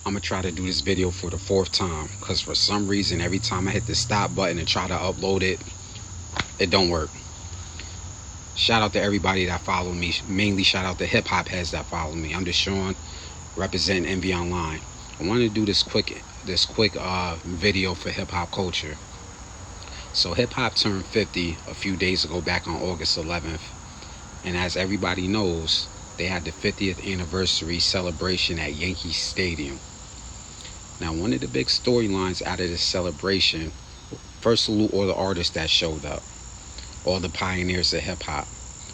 I'm gonna try to do this video for the fourth time, because for some reason every time I hit the stop button and try to upload it, it don't work. Shout out to everybody that follow me, mainly shout out to hip hop heads that follow me. I'm Deshaun, representing Enveonline. I wanted to do this quick video for hip hop culture. So hip hop turned 50 a few days ago, back on August 11th, and as everybody knows, they had the 50th anniversary celebration at Yankee Stadium. Now, one of the big storylines out of this celebration, first salute all the artists that showed up, all the pioneers of hip hop.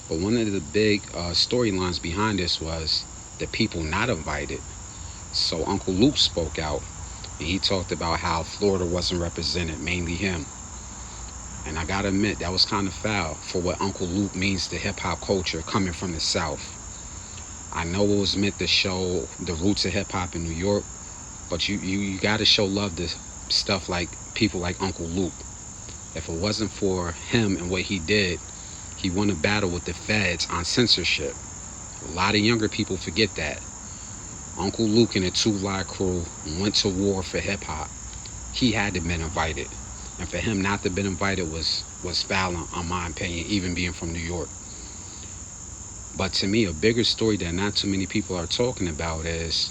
But one of the big storylines behind this was the people not invited. So Uncle Luke spoke out, and he talked about how Florida wasn't represented, mainly him. And I gotta admit, that was kind of foul for what Uncle Luke means to hip hop culture coming from the South. I know it was meant to show the roots of hip hop in New York, but you gotta show love to stuff like people like Uncle Luke. If it wasn't for him and what he did, he won a battle with the feds on censorship. A lot of younger people forget that. Uncle Luke and the 2 Live Crew went to war for hip hop. He had to have been invited. And for him not to have been invited was foul, on my opinion, even being from New York. But to me, a bigger story that not too many people are talking about is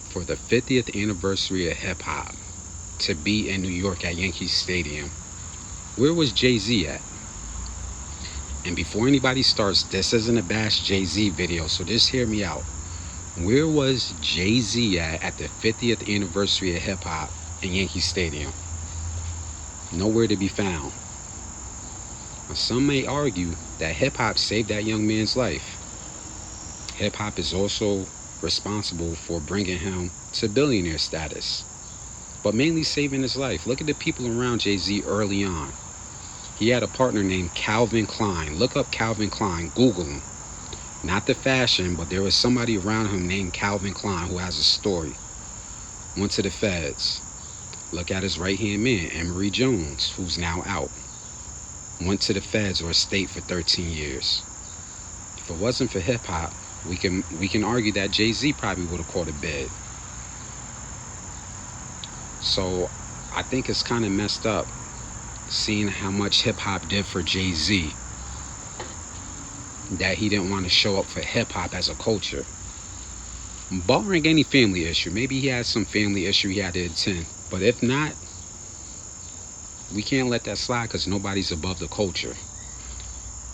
for the 50th anniversary of hip hop to be in New York at Yankee Stadium. Where was Jay-Z at? And before anybody starts, this isn't a bash Jay-Z video, so just hear me out. Where was Jay-Z at the 50th anniversary of hip hop in Yankee Stadium? Nowhere to be found. Now, some may argue that hip hop saved that young man's life. Hip hop is also responsible for bringing him to billionaire status, but mainly saving his life. Look at the people around Jay-Z early on. He had a partner named Calvin Klein. Look up Calvin Klein, Google him. Not the fashion, but there was somebody around him named Calvin Klein who has a story. Went to the feds. Look at his right-hand man, Emory Jones, who's now out. Went to the feds or state for 13 years. If it wasn't for hip-hop, we can argue that Jay-Z probably would have caught a bid. So I think it's kind of messed up seeing how much hip-hop did for Jay-Z, that he didn't want to show up for hip-hop as a culture. Barring any family issue, maybe he had some family issue he had to attend, but if not, we can't let that slide, because nobody's above the culture.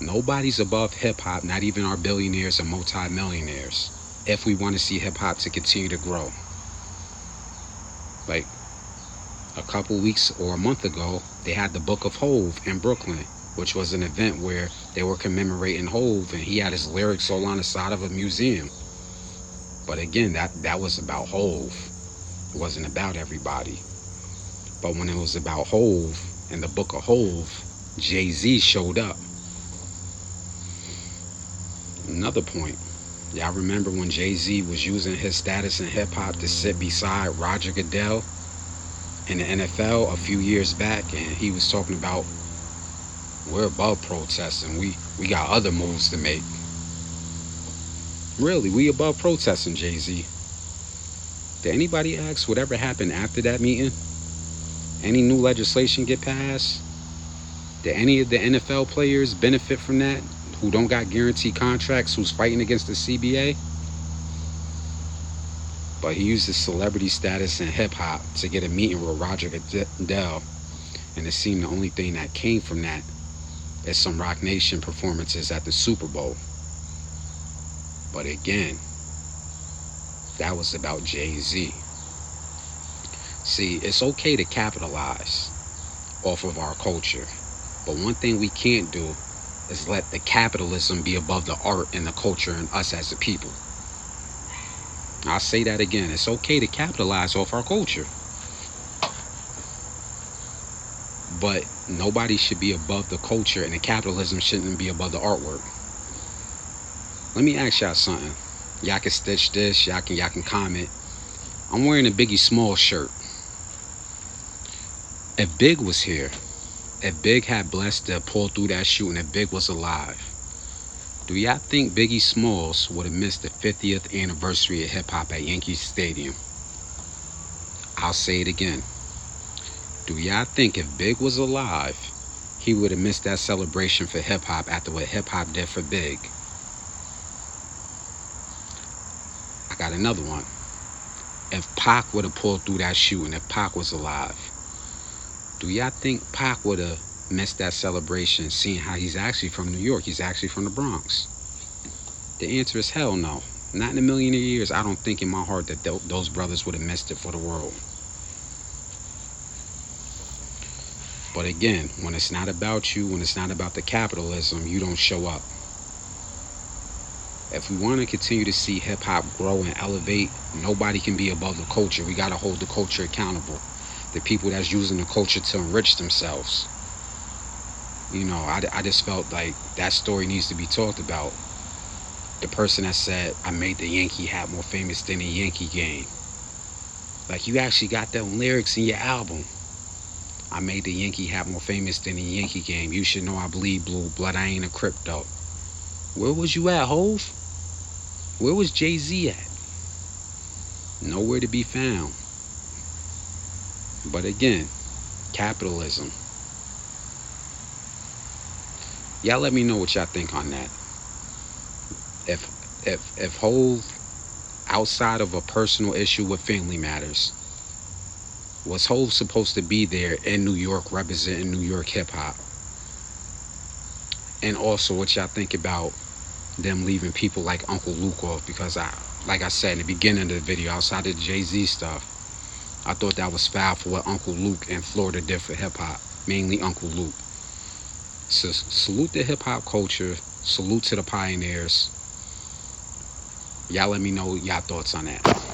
Nobody's above hip-hop, not even our billionaires and multi-millionaires, if we want to see hip-hop to continue to grow. Like a couple weeks or a month ago, they had the Book of Hove in Brooklyn, which was an event where they were commemorating Hove, and he had his lyrics all on the side of a museum. But again, that was about Hove. It wasn't about everybody. But when it was about Hove and the Book of Hove, Jay-Z showed up. Another point. Y'all remember when Jay-Z was using his status in hip-hop to sit beside Roger Goodell in the NFL a few years back, and he was talking about, we're above protesting, we got other moves to make. Really, we above protesting, Jay-Z. Did anybody ask whatever happened after that meeting? Any new legislation get passed? Did any of the NFL players benefit from that, who don't got guaranteed contracts, who's fighting against the CBA? But he used his celebrity status in hip-hop to get a meeting with Roger Goodell, and it seemed the only thing that came from that is some Rock Nation performances at the Super Bowl. But again, that was about Jay-Z. See, it's okay to capitalize off of our culture, but one thing we can't do is let the capitalism be above the art and the culture and us as a people. I'll say that again. It's okay to capitalize off our culture, but nobody should be above the culture, and the capitalism shouldn't be above the artwork. Let me ask y'all something. Y'all can stitch this, y'all can comment. I'm wearing a Biggie Smalls shirt. If Big was here, if Big had blessed to pull through that shoot, and if Big was alive, do y'all think Biggie Smalls would have missed the 50th anniversary of hip-hop at Yankee Stadium? I'll say it again. Do y'all think if Big was alive, he would have missed that celebration for hip hop after what hip hop did for Big? I got another one. If Pac would have pulled through that shooting, if Pac was alive, do y'all think Pac would have missed that celebration, seeing how he's actually from New York? He's actually from the Bronx. The answer is hell no. Not in a million years. I don't think in my heart that those brothers would have missed it for the world. But again, when it's not about you, when it's not about the capitalism, you don't show up. If we want to continue to see hip-hop grow and elevate, nobody can be above the culture. We got to hold the culture accountable. The people that's using the culture to enrich themselves. You know, I just felt like that story needs to be talked about. The person that said, I made the Yankee hat more famous than the Yankee game. Like, you actually got them lyrics in your album. I made the Yankee hat more famous than the Yankee game. You should know I bleed blue, blood, I ain't a crypto. Where was you at, Hove? Where was Jay-Z at? Nowhere to be found. But again, capitalism. Y'all let me know what y'all think on that. If Hove, outside of a personal issue with Family Matters, was Hove supposed to be there in New York representing New York hip hop? And also what y'all think about them leaving people like Uncle Luke off, because like I said in the beginning of the video, outside of the Jay-Z stuff, I thought that was foul for what Uncle Luke and Florida did for hip hop, mainly Uncle Luke. So salute the hip hop culture, salute to the pioneers. Y'all let me know y'all thoughts on that.